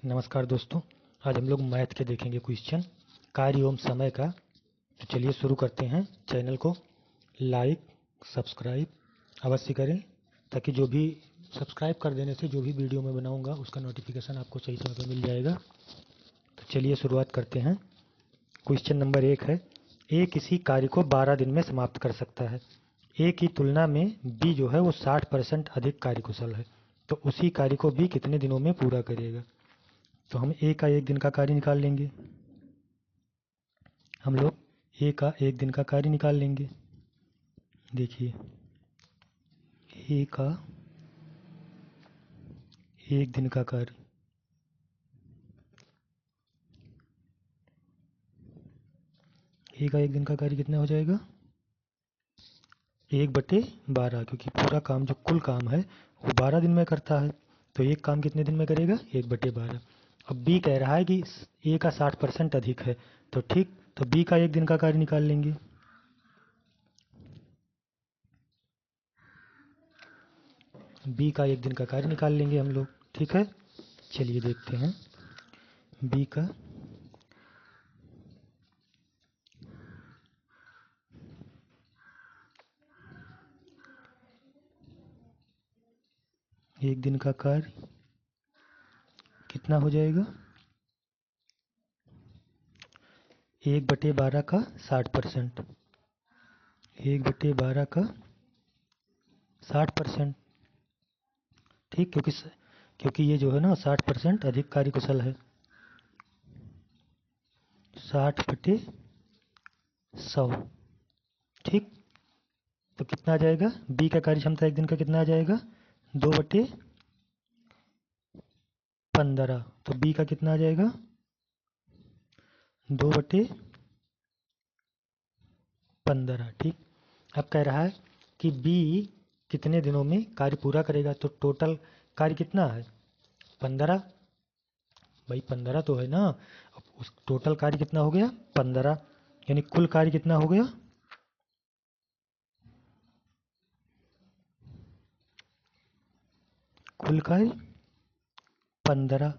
नमस्कार दोस्तों, आज हम लोग मैथ के देखेंगे क्वेश्चन कार्य एवं समय का। तो चलिए शुरू करते हैं। चैनल को लाइक सब्सक्राइब अवश्य करें ताकि जो भी सब्सक्राइब कर देने से जो भी वीडियो मैं बनाऊंगा उसका नोटिफिकेशन आपको सही समय पर मिल जाएगा। तो चलिए शुरुआत करते हैं। क्वेश्चन नंबर 1 है, ए किसी कार्य को 12 दिन में समाप्त कर सकता है। ए की तुलना में बी जो है वो 60% अधिक कार्यकुशल है, तो उसी कार्य को बी कितने दिनों में पूरा करेगा। तो हम ए का 1 दिन का कार्य निकाल लेंगे। हम लोग ए का 1 दिन का कार्य निकाल लेंगे। देखिए, ए का 1 दिन का कार्य, ए का 1 दिन का कार्य कितना हो जाएगा, 1/12, क्योंकि पूरा काम जो कुल काम है वो 12 दिन में करता है, तो एक काम कितने दिन में करेगा, 1/12। अब बी कह रहा है कि ए का 60% अधिक है, तो ठीक, तो बी का 1 दिन का कार्य निकाल लेंगे। बी का 1 दिन का कार्य निकाल लेंगे हम लोग, ठीक है। चलिए देखते हैं बी का 1 दिन का कार्य कितना हो जाएगा, 1/12 का 60%, 1/12 का 60%, ठीक, क्योंकि ये जो है ना 60% अधिक कार्यकुशल है। 60/100, ठीक। तो कितना आ जाएगा, बी का कार्य क्षमता 1 दिन का कितना आ जाएगा, 2/15। तो बी का कितना आ जाएगा, 2/15, ठीक। अब कह रहा है कि बी कितने दिनों में कार्य पूरा करेगा, तो टोटल कार्य कितना है, 15। भाई 15 तो है ना, अब उस टोटल कार्य कितना हो गया, 15, यानी कुल कार्य कितना हो गया, कुल कार्य 15।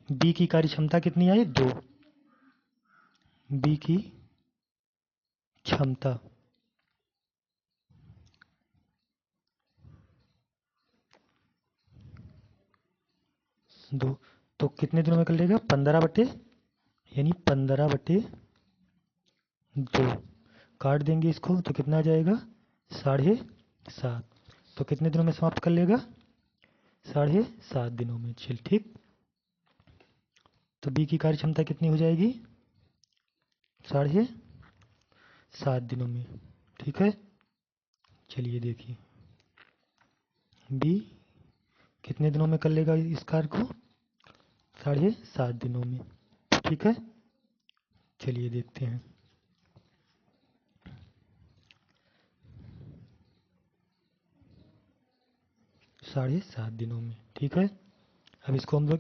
बी की कार्य क्षमता कितनी आई, 2, बी की क्षमता 2, तो कितने दिनों में कर लेगा, 15/2, काट देंगे इसको तो कितना आ जाएगा, 7.5। तो कितने दिनों में समाप्त कर लेगा, 7.5 दिनों में। चल ठीक, तो बी की कार्य क्षमता कितनी हो जाएगी, 7.5 दिनों में, ठीक है। चलिए देखिए बी कितने दिनों में कर लेगा इस कार्य को, 7.5 दिनों में, ठीक है। चलिए देखते हैं, साढ़े 7 दिनों में, ठीक है। अब इसको हम लोग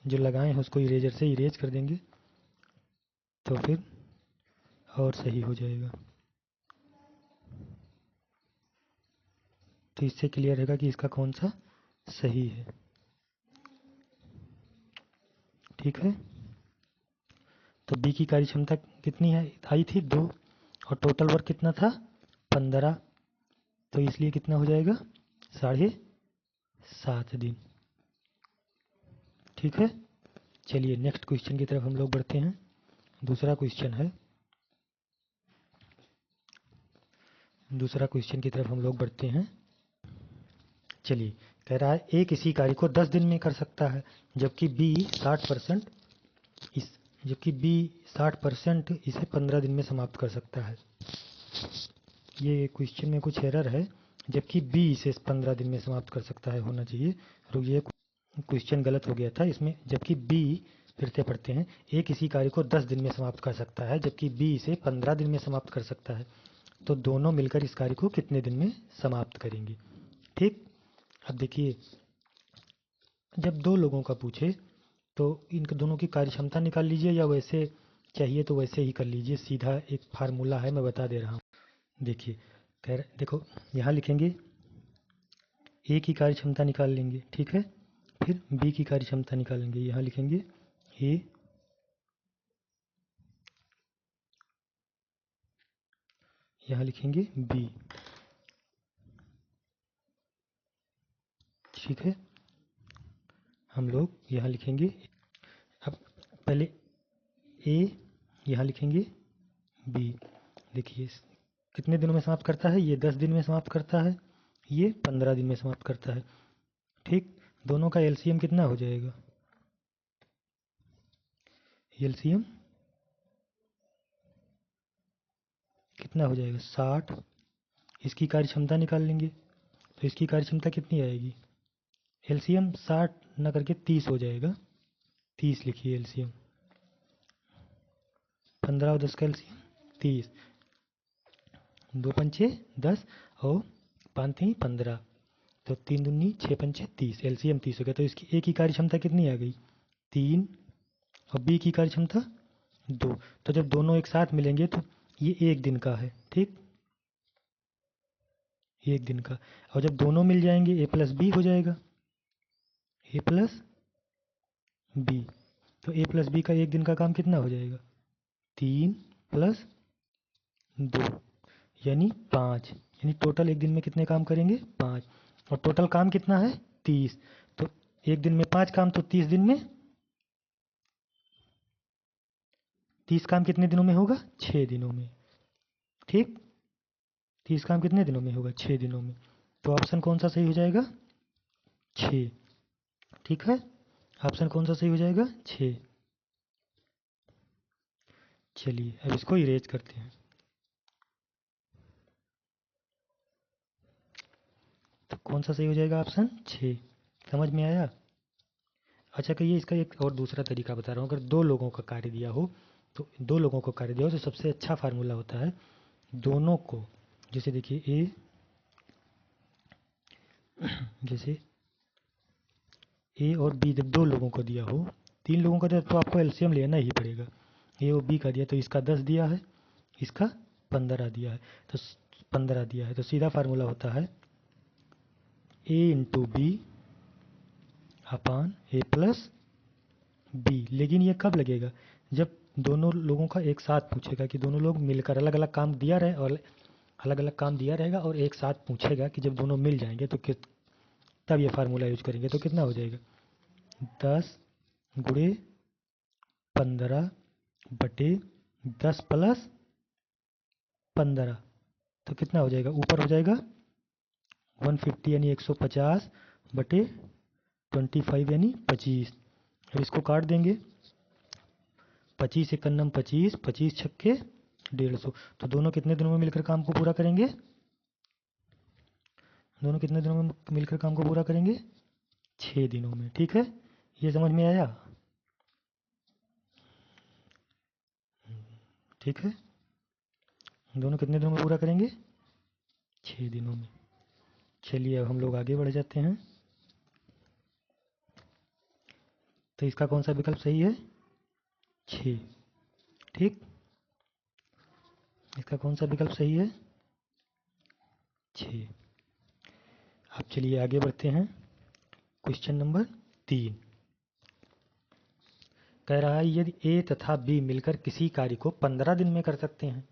जो लगाए हैं उसको इरेजर से इरेज कर देंगे, तो फिर और सही हो जाएगा। तो इससे क्लियर रहेगा कि इसका कौन सा सही है, ठीक है। तो बी की कार्य क्षमता कितनी है, आई थी 2, और टोटल वर्क कितना था, 15, तो इसलिए कितना हो जाएगा, 7.5 दिन, ठीक है। चलिए नेक्स्ट क्वेश्चन की तरफ हम लोग बढ़ते हैं। दूसरा क्वेश्चन है, दूसरा क्वेश्चन की तरफ हम लोग बढ़ते हैं। चलिए, कह रहा है ए किसी कार्य को 10 दिन में कर सकता है, जबकि बी 60% इस जबकि बी 60% इसे 15 दिन में समाप्त कर सकता है। ये क्वेश्चन में कुछ एरर है, जबकि बी इसे 15 दिन में समाप्त कर सकता है होना चाहिए, और ये क्वेश्चन गलत हो गया था इसमें। जबकि बी, फिर से पढ़ते हैं, ए किसी कार्य को 10 दिन में समाप्त कर सकता है, जबकि बी इसे 15 दिन में समाप्त कर सकता है, तो दोनों मिलकर इस कार्य को कितने दिन में समाप्त करेंगे, ठीक। अब देखिए, जब दो लोगों का पूछे तो इन दोनों की कार्य क्षमता निकाल लीजिए, या वैसे चाहिए तो वैसे ही कर लीजिए, सीधा एक फार्मूला है मैं बता दे रहा हूँ। देखिए, देखो यहाँ लिखेंगे ए की कार्य क्षमता निकाल लेंगे, ठीक है। फिर बी की कार्य क्षमता निकालेंगे, यहाँ लिखेंगे ए, यहाँ लिखेंगे बी। ठीक है, हम लोग यहाँ लिखेंगे, अब पहले ए, यहाँ लिखेंगे बी। देखिए कितने दिनों में समाप्त करता है, ये 10 दिन में समाप्त करता है, ये 15 दिन में समाप्त करता है। ठीक, दोनों का एलसीएम कितना हो जाएगा, एलसीएम कितना हो जाएगा 60। इसकी कार्य क्षमता निकाल लेंगे, तो इसकी कार्य क्षमता कितनी आएगी, एलसीएम 60 न करके 30 हो जाएगा, 30 लिखिए एलसीएम, 15 और 10 का एलसीएम 30, 2 पंचे 10 और 5 3 15, तो 3 दूनी 6 पंचे 30, एलसीएम 30 हो गया। तो इसकी ए की कार्य क्षमता कितनी आ गई 3 और बी की कार्य क्षमता 2। तो जब दोनों एक साथ मिलेंगे तो ये 1 दिन का है। ठीक, 1 दिन का, और जब दोनों मिल जाएंगे ए प्लस बी हो जाएगा, ए प्लस बी। तो ए प्लस बी का 1 दिन का काम कितना हो जाएगा 3 प्लस 2 यानी 5, यानी टोटल 1 दिन में कितने काम करेंगे 5, और टोटल काम कितना है 30। तो 1 दिन में 5 काम, तो 30 दिन में 30 काम कितने दिनों में होगा 6 दिनों में। ठीक, 30 काम कितने दिनों में होगा 6 दिनों में। तो ऑप्शन कौन सा सही हो जाएगा 6। ठीक है, ऑप्शन कौन सा सही हो जाएगा 6। चलिए अब इसको इरेज करते हैं। तो कौन सा सही हो जाएगा ऑप्शन 6, समझ में आया। अच्छा कहिए, इसका एक और दूसरा तरीका बता रहा हूँ। अगर 2 लोगों का कार्य दिया हो, तो 2 लोगों को कार्य दिया हो तो सबसे अच्छा फार्मूला होता है दोनों को, जैसे देखिए ए, जैसे ए और बी जब 2 लोगों को दिया हो, 3 लोगों का दिया तो आपको एलसीएम लेना ही पड़ेगा। ए और बी का दिया तो इसका 10 दिया है, इसका 15 दिया है, तो 15 दिया है, तो सीधा फार्मूला होता है ए इंटू बी अपान ए प्लस बी। लेकिन ये कब लगेगा, जब दोनों लोगों का एक साथ पूछेगा कि दोनों लोग मिलकर अलग अलग काम दिया रहे, और अलग अलग काम दिया रहेगा और एक साथ पूछेगा कि जब दोनों मिल जाएंगे तो तब ये फार्मूला यूज करेंगे। तो कितना हो जाएगा 10 गुणे 15 बटे 10 प्लस 15, तो कितना हो जाएगा, ऊपर हो जाएगा 150 यानी 150 बटे 25 यानी 25। अब इसको काट देंगे, 25 एक कन्नम 25, 25 छक्के 150। तो दोनों कितने दिनों में मिलकर काम को पूरा करेंगे, दोनों कितने दिनों में मिलकर काम को पूरा करेंगे 6 दिनों में। ठीक है, ये समझ में आया। ठीक है, दोनों कितने दिनों में पूरा करेंगे 6 दिनों में। चलिए अब हम लोग आगे बढ़ जाते हैं। तो इसका कौन सा विकल्प सही है 6। ठीक, इसका कौन सा विकल्प सही है 6। अब चलिए आगे बढ़ते हैं। क्वेश्चन नंबर 3 कह रहा है यदि ए तथा बी मिलकर किसी कार्य को 15 दिन में कर सकते हैं,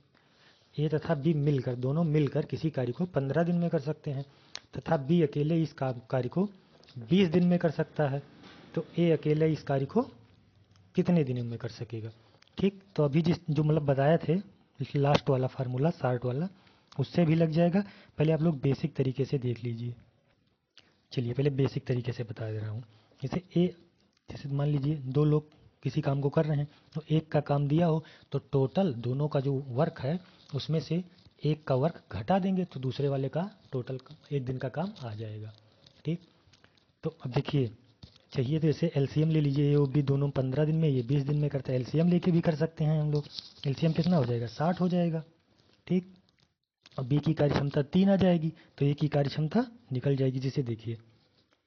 ए तथा बी मिलकर, दोनों मिलकर किसी कार्य को 15 दिन में कर सकते हैं, तथा बी अकेले इस कार्य को 20 दिन में कर सकता है, तो ए अकेले इस कार्य को कितने दिनों में कर सकेगा। ठीक, तो अभी जो मतलब बताए थे लास्ट वाला फार्मूला 60 वाला, उससे भी लग जाएगा। पहले आप लोग बेसिक तरीके से देख लीजिए। चलिए पहले बेसिक तरीके से बता दे रहा हूँ। जैसे मान लीजिए 2 लोग किसी काम को कर रहे हैं, तो एक का काम दिया हो तो टोटल दोनों का जो वर्क है उसमें से एक का वर्क घटा देंगे, तो दूसरे वाले का टोटल 1 दिन का काम आ जाएगा। ठीक, तो अब देखिए चाहिए तो इसे एलसीएम ले लीजिए, ये भी दोनों 15 दिन में, ये 20 दिन में करता है, एलसीएम लेके भी कर सकते हैं हम लोग। एलसीएम कितना हो जाएगा 60 हो जाएगा। ठीक, और बी की कार्य क्षमता 3 आ जाएगी, तो ए की कार्य क्षमता निकल जाएगी। जिसे देखिए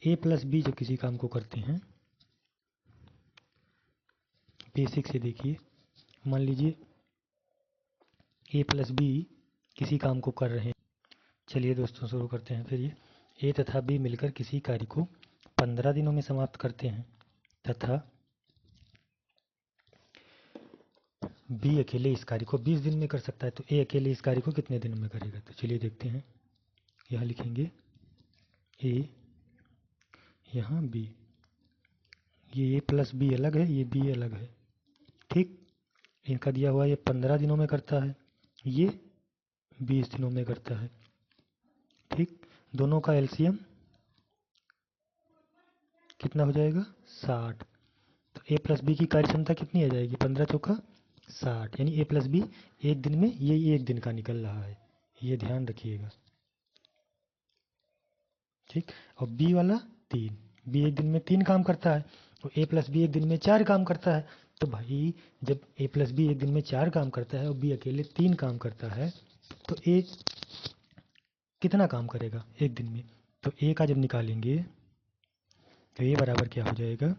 ए प्लस बी जब किसी काम को करते हैं, बेसिक से देखिए, मान लीजिए ए प्लस बी किसी काम को कर रहे हैं। चलिए दोस्तों शुरू करते हैं फिर। ये ए तथा बी मिलकर किसी कार्य को 15 दिनों में समाप्त करते हैं तथा बी अकेले इस कार्य को 20 दिन में कर सकता है, तो ए अकेले इस कार्य को कितने दिनों में करेगा? तो चलिए देखते हैं। यहाँ लिखेंगे ए, यहाँ बी, ये ए प्लस बी अलग है, ये बी अलग है, ठीक। इनका दिया हुआ ये 15 दिनों में करता है, ये 20 दिनों में करता है, ठीक। दोनों का एलसीएम कितना हो जाएगा? 60। तो ए प्लस बी की कार्य क्षमता कितनी आ जाएगी? 15 चौका 60, यानी ए प्लस बी एक दिन में ये एक दिन का निकल रहा है, ये ध्यान रखिएगा, ठीक। और बी वाला 3, बी एक दिन में 3 काम करता है, तो ए प्लस बी एक दिन में 4 काम करता है। तो भाई जब ए प्लस बी एक दिन में 4 काम करता है और बी अकेले 3 काम करता है, तो ए कितना काम करेगा एक दिन में? तो ए का जब निकालेंगे तो ए बराबर क्या हो जाएगा?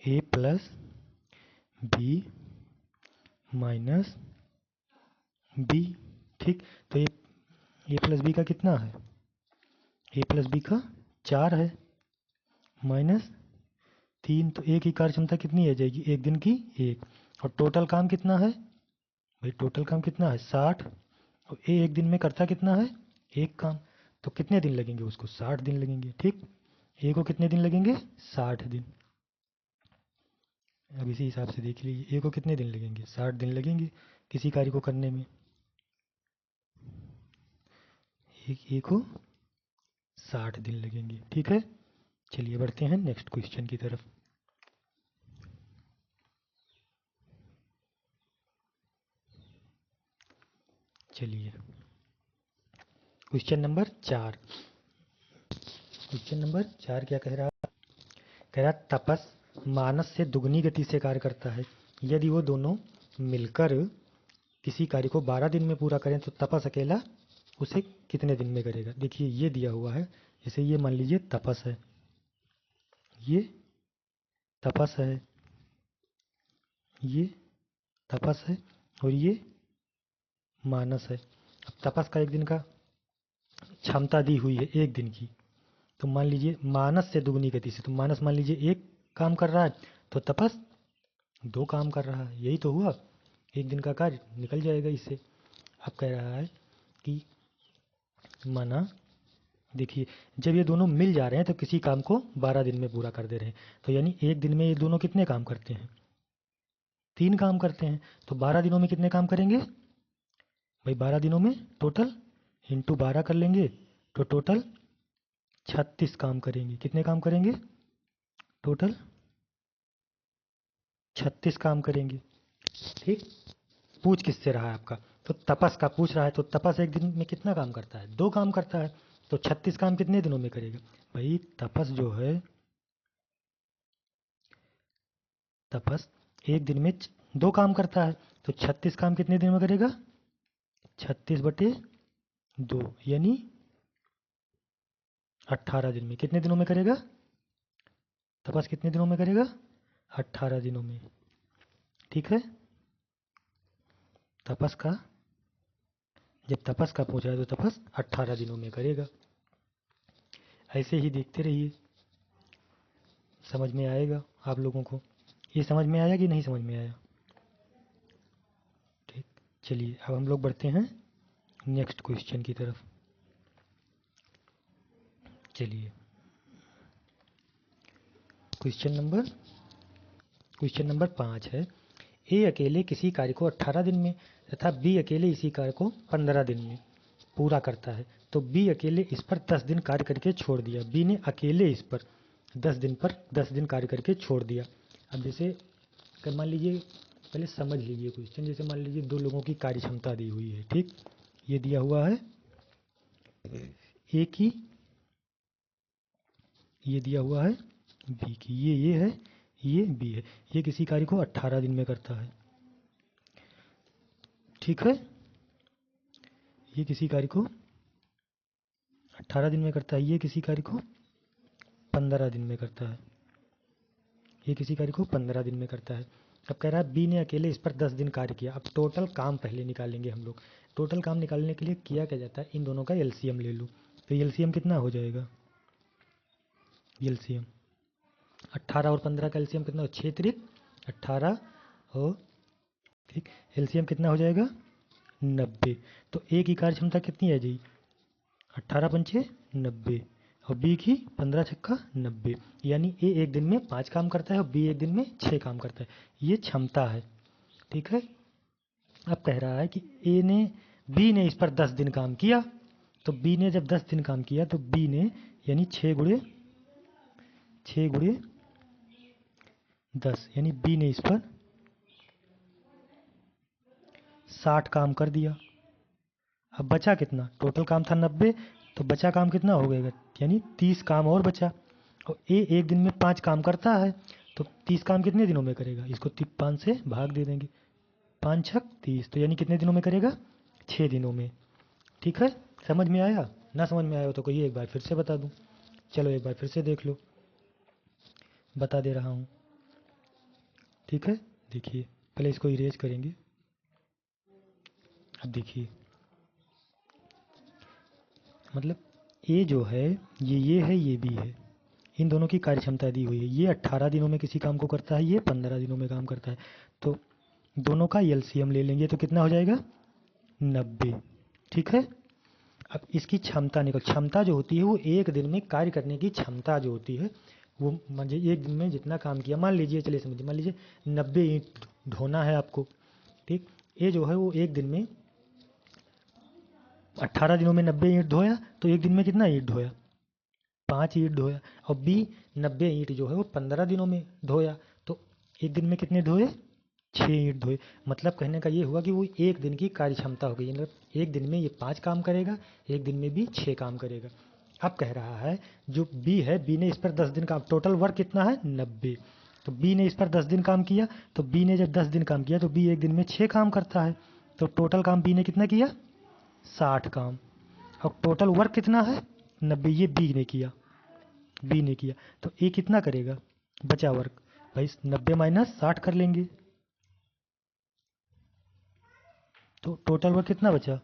ए प्लस बी माइनस बी, ठीक। तो ए प्लस बी का कितना है? ए प्लस बी का 4 है, माइनस 3, तो ए की कार्य क्षमता कितनी आ जाएगी एक दिन की? 1। और टोटल काम कितना है भाई? टोटल काम कितना है? 60। और ए एक दिन में करता कितना है? 1 काम। तो कितने दिन लगेंगे उसको? 60 दिन लगेंगे, ठीक। ए को कितने दिन लगेंगे? 60 दिन। अब इसी हिसाब से देख लीजिए, ए को कितने दिन लगेंगे? 60 दिन लगेंगे किसी कार्य को करने में। ए को 60 दिन लगेंगे, ठीक है। चलिए बढ़ते हैं नेक्स्ट क्वेश्चन की तरफ। चलिए क्वेश्चन नंबर 4। क्वेश्चन नंबर 4 क्या कह रहा? कह रहा तपस मानस से दुगनी गति से कार्य करता है। यदि वो दोनों मिलकर किसी कार्य को 12 दिन में पूरा करें तो तपस अकेला उसे कितने दिन में करेगा? देखिए ये दिया हुआ है, जैसे ये मान लीजिए तपस है, ये तपस है, ये तपस है और ये मानस है। अब तपस का एक दिन का क्षमता दी हुई है एक दिन की, तो मान लीजिए मानस से दुगनी गति से, तो मानस मान लीजिए 1 काम कर रहा है तो तपस 2 काम कर रहा है, यही तो हुआ, एक दिन का कार्य निकल जाएगा इससे। अब कह रहा है कि माना, देखिए जब ये दोनों मिल जा रहे हैं तो किसी काम को 12 दिन में पूरा कर दे रहे हैं, तो यानी एक दिन में ये दोनों कितने काम करते हैं? 3 काम करते हैं। तो 12 दिनों में कितने काम करेंगे भाई? 12 दिनों में टोटल इंटू 12 कर लेंगे तो टोटल 36 काम करेंगे। कितने काम करेंगे? टोटल 36 काम करेंगे, ठीक। पूछ किससे रहा है आपका? तो तपस का पूछ रहा है, तो तपस एक दिन में कितना काम करता है? 2 काम करता है, तो 36 काम कितने दिनों में करेगा भाई? तपस जो है, तपस एक दिन में 2 काम करता है, तो 36 काम कितने दिन में करेगा? 36/2 यानी 18 दिन में। कितने दिनों में करेगा तपस? कितने दिनों में करेगा? 18 दिनों में, ठीक है। तपस का, जब तपस का पूछा है तो तपस 18 दिनों में करेगा। ऐसे ही देखते रहिए, समझ में आएगा आप लोगों को। ये समझ में आया कि नहीं समझ में आया? ठीक। चलिए अब हम लोग बढ़ते हैं नेक्स्ट क्वेश्चन की तरफ। चलिए क्वेश्चन नंबर 5 है। ए अकेले किसी कार्य को 18 दिन में तथा बी अकेले इसी कार्य को 15 दिन में पूरा करता है, तो बी अकेले इस पर 10 दिन कार्य करके छोड़ दिया। बी ने अकेले इस पर 10 दिन कार्य करके छोड़ दिया। अब जैसे मान लीजिए, पहले समझ लीजिए क्वेश्चन। जैसे मान लीजिए 2 लोगों की कार्य क्षमता दी हुई है, ठीक। ये दिया हुआ है ए की, ये दिया हुआ है बी की, ये है, ये बी है। ये किसी कार्य को 18 दिन में करता है, ठीक है। ये किसी कार्य को 18 दिन में करता है, ये किसी कार्य को 15 दिन में करता है, ये किसी कार्य को 15 दिन में करता है। अब कह रहा है बी ने अकेले इस पर 10 दिन कार्य किया। अब टोटल काम पहले निकालेंगे हम लोग। टोटल काम निकालने के लिए किया क्या जाता है? इन दोनों का एलसीएम ले लो। तो एलसीएम कितना हो जाएगा? एलसीएम 18 और 15 का एलसीएम कितना हो, 6 त्रिक 18 और ठीक एलसीएम कितना हो जाएगा 90। तो ए की कार्य क्षमता कितनी आ जाएगी 18 पंचे 90 और बी की 15 छक्का 90, यानी ए एक दिन में 5 काम करता है और बी एक दिन में 6 काम करता है। ये क्षमता है। ठीक है। अब कह रहा है कि बी ने इस पर 10 दिन काम किया, तो बी ने जब 10 दिन काम किया तो बी ने यानी 6 गुणे 10 यानी बी ने इस पर 60 काम कर दिया। अब बचा कितना, टोटल काम था 90, तो बचा काम कितना हो गएगा, यानी 30 काम और बचा। और ए एक दिन में 5 काम करता है, तो 30 काम कितने दिनों में करेगा, इसको 5 से भाग दे देंगे, 5 छक 30, तो यानी कितने दिनों में करेगा 6 दिनों में। ठीक है। समझ में आया, ना समझ में आया हो तो कोई एक बार फिर से बता दूं। चलो एक बार फिर से देख लो, बता दे रहा हूँ। ठीक है। देखिए पहले इसको इरेज करेंगे। अब देखिए मतलब ए जो है ये है, ये भी है, इन दोनों की कार्य क्षमता दी हुई है। ये 18 दिनों में किसी काम को करता है, ये 15 दिनों में काम करता है। तो दोनों का एलसीएम ले लेंगे तो कितना हो जाएगा 90। ठीक है। अब इसकी क्षमता निकल, क्षमता जो होती है वो एक दिन में कार्य करने की क्षमता जो होती है वो, मुझे एक दिन में जितना काम किया, मान लीजिए, चलिए समझिए, मान लीजिए 90 ईंट ढोना है आपको। ठीक। ये जो है वो एक दिन में 18 दिनों में 90 ईंट ढोया, तो एक दिन में कितना ईंट ढोया 5 ईंट ढोया। और बी 90 ईंट जो है वो 15 दिनों में ढोया, तो एक दिन में कितने ढोए 6 ईंट ढोए। मतलब कहने का ये हुआ कि वो एक दिन की कार्य क्षमता हो गई, मतलब एक दिन में ये 5 काम करेगा, एक दिन में भी 6 काम करेगा। अब कह रहा है जो बी है, बी ने इस पर 10 दिन काम, टोटल वर्क कितना है 90, तो बी ने इस पर 10 दिन काम किया, तो बी ने जब 10 दिन काम किया तो बी एक दिन में 6 काम करता है, तो टोटल काम बी ने कितना किया 60 काम। और टोटल वर्क कितना है 90, ये बी ने किया, बी ने किया, तो ए कितना करेगा बचा वर्क, भाई 90 माइनस 60 कर लेंगे, तो टोटल वर्क कितना बचा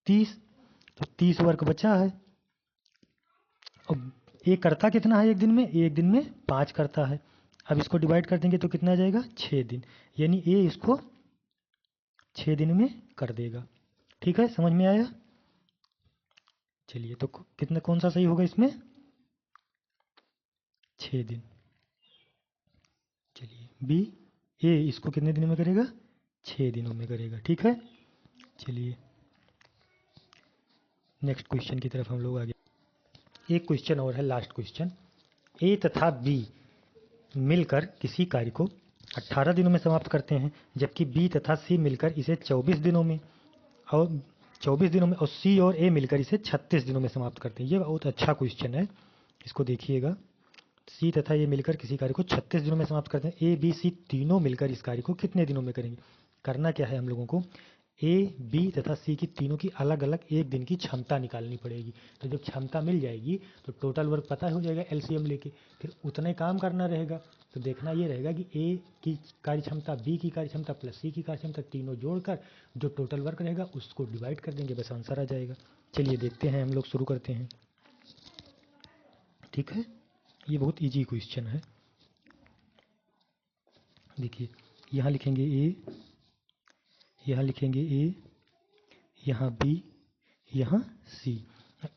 30, तो 30 वर्क बचा है। और ए करता कितना है एक दिन में, एक दिन में 5 करता है। अब इसको डिवाइड कर देंगे तो कितना आ जाएगा 6 दिन, यानी ए इसको 6 दिन में कर देगा। ठीक है। समझ में आया। चलिए तो कितना, कौन सा सही होगा इसमें 6 दिन। चलिए बी, ए इसको कितने दिनों में करेगा 6 दिनों में करेगा। ठीक है। चलिए नेक्स्ट क्वेश्चन की तरफ हम लोग आगे, एक क्वेश्चन और है, लास्ट क्वेश्चन। ए तथा बी मिलकर किसी कार्य को 18 दिनों में समाप्त करते हैं, जबकि बी तथा सी मिलकर इसे 24 दिनों में और 24 दिनों में, और सी और ए मिलकर इसे 36 दिनों में समाप्त करते हैं। ये बहुत अच्छा क्वेश्चन है, इसको देखिएगा। सी तथा ए मिलकर किसी कार्य को 36 दिनों में समाप्त करते हैं, ए बी सी तीनों मिलकर इस कार्य को कितने दिनों में करेंगे। करना क्या है हम लोगों को, ए बी तथा सी की तीनों की अलग अलग एक दिन की क्षमता निकालनी पड़ेगी। तो जब क्षमता मिल जाएगी तो टोटल वर्क पता हो जाएगा एलसीएम लेके, फिर उतने काम करना रहेगा। तो देखना ये रहेगा कि ए की कार्य क्षमता, बी की कार्य क्षमता प्लस सी की कार्य क्षमता तीनों जोड़कर जो टोटल वर्क रहेगा उसको डिवाइड कर देंगे, बस आंसर आ जाएगा। चलिए देखते हैं, हम लोग शुरू करते हैं। ठीक है। ये बहुत इजी क्वेश्चन है। देखिए यहाँ लिखेंगे ए, यहाँ लिखेंगे ए, यहाँ बी, यहाँ सी।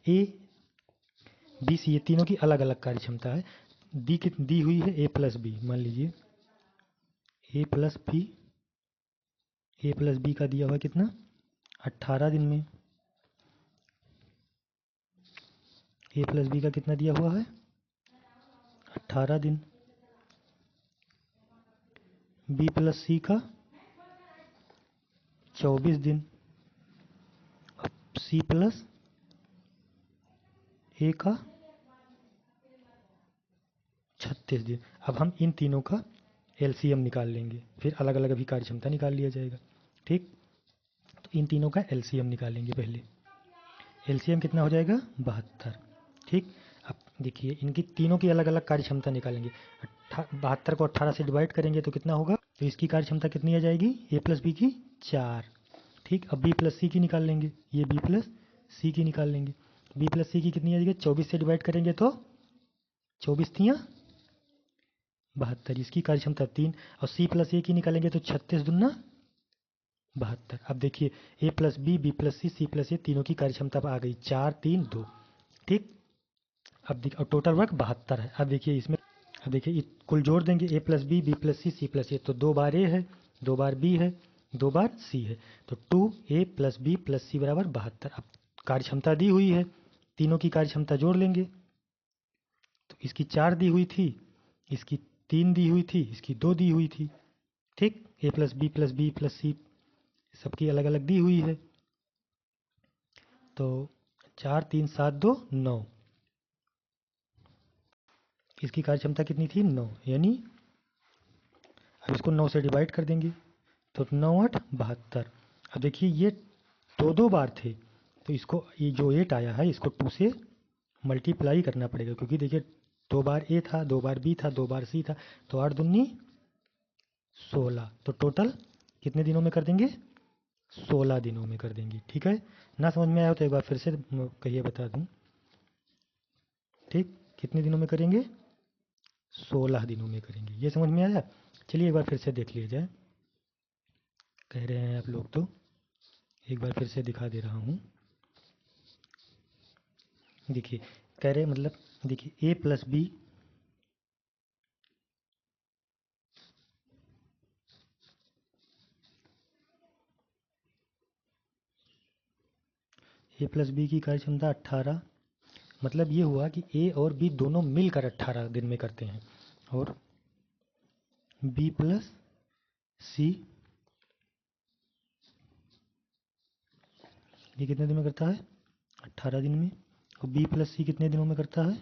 ए बी सी ये तीनों की अलग अलग कार्य क्षमता है, दी हुई है ए प्लस बी। मान लीजिए ए प्लस बी का दिया हुआ कितना 18 दिन में, ए प्लस बी का कितना दिया हुआ है 18 दिन, बी प्लस सी का 24 दिन, सी प्लस ए का 36 दिन। अब हम इन तीनों का एलसीएम निकाल लेंगे, फिर अलग अलग अभी कार्य क्षमता निकाल लिया जाएगा। ठीक। तो इन तीनों का एलसीएम निकालेंगे पहले, एलसीएम कितना हो जाएगा 72। ठीक। अब देखिए इनकी तीनों की अलग अलग कार्य क्षमता निकालेंगे, 72 को 18 से डिवाइड करेंगे तो कितना होगा, तो इसकी कार्य क्षमता कितनी आ जाएगी ए प्लस बी की 4। ठीक। अब बी प्लस सी की निकाल लेंगे, ये बी प्लस सी की निकाल लेंगे, बी प्लस सी की कितनी आ जाएगी 24 से डिवाइड करेंगे तो 24 तियाँ 72, इसकी कार्यक्षमता 3, और C+A की निकालेंगे तो 36 दूना 72। अब देखिए A plus B plus C plus A तीनों की कार्यक्षमता आ गई 4 3 2। ठीक, अब देखिए और टोटल वर्क 72 है। अब देखिए इसमें, अब देखिए कुल जोड़ देंगे A plus B plus C plus A, तो 2 बार A है, 2 बार B है, 2 बार C है, तो 2A प्लस बी प्लस सी बराबर 72। अब कार्यक्षमता दी हुई है, तीनों की कार्यक्षमता जोड़ लेंगे। तो इसकी 4 दी हुई थी, इसकी 3 दी हुई थी, इसकी 2 दी हुई थी। ठीक, A प्लस बी प्लस सी सबकी अलग अलग दी हुई है। तो 4 3 7 2 9, इसकी कार्यक्षमता कितनी थी 9, यानी अब इसको 9 से डिवाइड कर देंगे तो 9 8 72। अब देखिए ये दो बार थे, तो इसको ये जो 8 आया है इसको 2 से मल्टीप्लाई करना पड़ेगा, क्योंकि देखिए 2 बार A था, 2 बार B था, 2 बार C था, तो 8 दूनी 16। तो टोटल कितने दिनों में कर देंगे, 16 दिनों में कर देंगे। ठीक है, ना समझ में आया तो एक बार फिर से कहिए, बता दूं। ठीक, कितने दिनों में करेंगे, 16 दिनों में करेंगे। ये समझ में आया? चलिए एक बार फिर से देख लिया जाए। कह रहे हैं आप लोग तो एक बार फिर से दिखा दे रहा हूँ। देखिए कह रहे मतलब, देखिए A प्लस बी की कार्यक्षमता 18, मतलब ये हुआ कि A और B दोनों मिलकर 18 दिन में करते हैं, और B प्लस सी ये कितने दिन में करता है, 18 दिन में, और B प्लस सी कितने दिनों में करता है,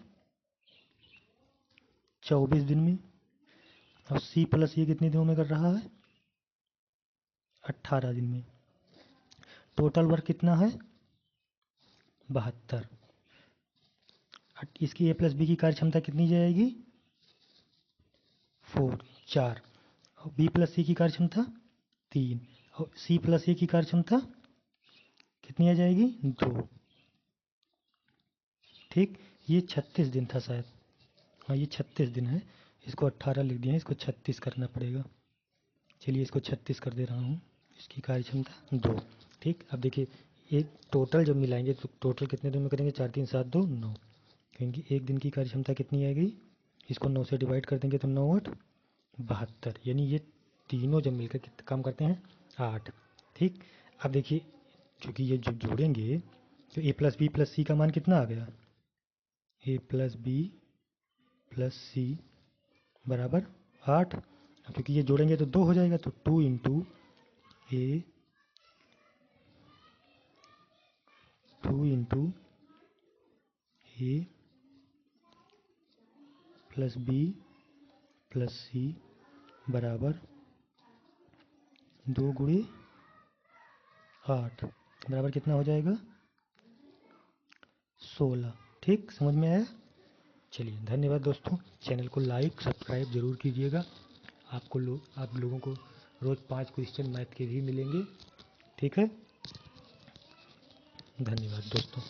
24 दिन में, और C प्लस ये कितने दिनों में कर रहा है, 18 दिन में। टोटल वर्क कितना है, 72। इसकी A प्लस बी की कार्यक्षमता कितनी जाएगी, 4, और B प्लस सी की कार्यक्षमता 3, और C प्लस ए की कार्यक्षमता कितनी आ जाएगी, 2। ठीक, ये 36 दिन था शायद, हाँ ये 36 दिन है, इसको 18 लिख दिया है, इसको 36 करना पड़ेगा। चलिए इसको 36 कर दे रहा हूँ, इसकी कार्यक्षमता 2। ठीक, अब देखिए एक टोटल जब मिलाएंगे तो टोटल कितने दिन में करेंगे, 4 3 7 2 9, क्योंकि एक दिन की कार्यक्षमता कितनी आएगी, इसको 9 से डिवाइड कर देंगे तो 9 8 72, यानी ये तीनों जब मिलकर कितना काम करते हैं, 8। ठीक, अब देखिए क्योंकि ये जब जोड़ेंगे तो A प्लस बी प्लस सी का मान कितना आ गया, A प्लस बी प्लस सी बराबर 8। क्योंकि ये जोड़ेंगे तो 2 हो जाएगा, तो 2 इंटू ए 2 इंटू ए प्लस बी प्लस सी बराबर 2 गुणे 8 बराबर कितना हो जाएगा, 16। ठीक, समझ में आया? चलिए धन्यवाद दोस्तों, चैनल को लाइक सब्सक्राइब जरूर कीजिएगा। आप लोगों को रोज़ 5 क्वेश्चन मैथ के भी मिलेंगे। ठीक है, धन्यवाद दोस्तों।